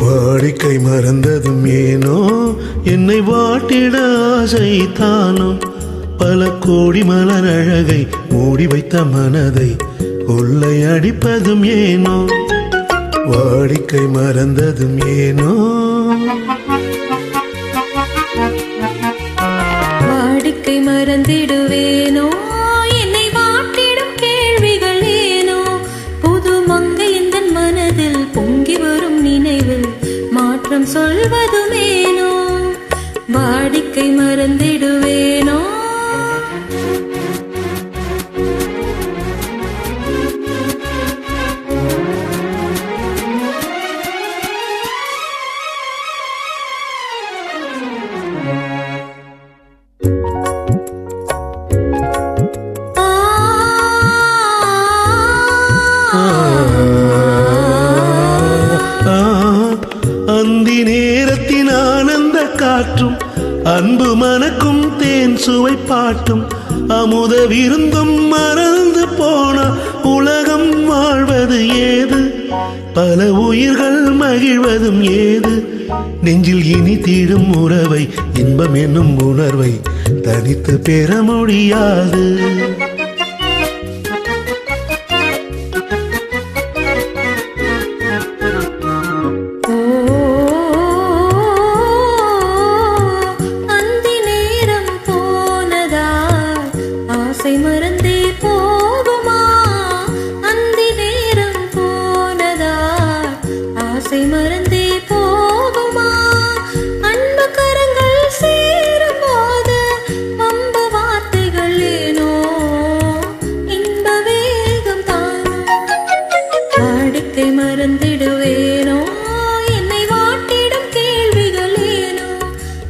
வாடிக்கை மறந்ததும் ஏனோ என்னை வாட்டிட ஆசைத்தானோ பல கோடி மலர் அழகை மூடி வைத்த மனதை கொள்ளை அடிப்பதும் ஏனோ வாடிக்கை மறந்ததும் ஏனோ வாடிக்கை மறந்திடுவேனோ என்னை வாட்டிடும் கேள்விகள் ஏனோ புது மங்கை இந்த மனதில் பொங்கி வரும் நினைவில் மாற்றம் சொல்வதுமேனோ வாடிக்கை மறந்திடுவேனோ அந்தி நேரத்தின் ஆனந்த காற்றும் அன்பு மனக்கும் தேன் சுவை பாட்டும் அமுத விருந்தும் மறந்து போன உலகம் வாழ்வது ஏது பல உயிர்கள் மகிழ்வதும் ஏது நெஞ்சில் இனி தீடும் உறவை இன்பம் என்னும் உணர்வை தனித்து பெற முடியாது ஆசை மறந்தே போகுமா அந்தி நேரம் போனதா ஆசை மறந்தே போகுமா அன்பு கரங்கள் சேரும் போது வம்ப வார்த்தைகள் ஏனோ இன்ப வேகம் தானோ வாடிக்கை மறந்திடுவேனோ என்னை வாட்டிடும் கேள்விகள் ஏனோ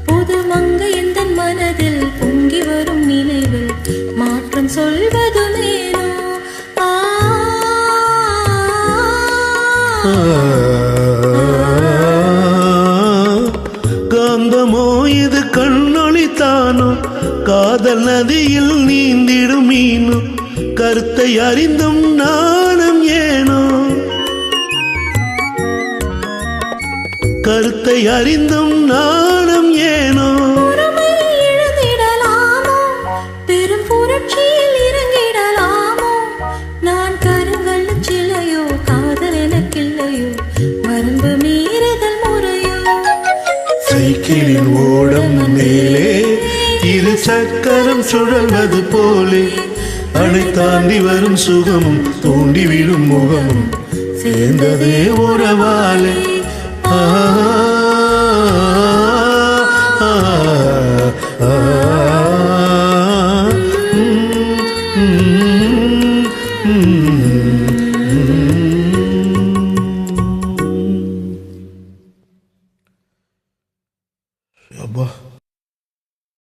புது மங்கை எந்த மனதில் பொங்கி வரும் நினைவில் மாற்றம் சொல்வதுமேனோ காந்தமோ இது கண்ணொளித்தானோ காதல் நதியில் நீந்திடும் மீனோ கருத்தை அறிந்தும் நாணம் ஏனோ கருத்தை அறிந்தும் நாணம் ஏனோ சைக்கிளின் ஓடம் மேலே இரு சக்கரம் சுழல்வது போலே அணை தாண்டி வரும் சுகமும் தூண்டிவிடும் முகமும் சேர்ந்ததே உறவாலே ஆ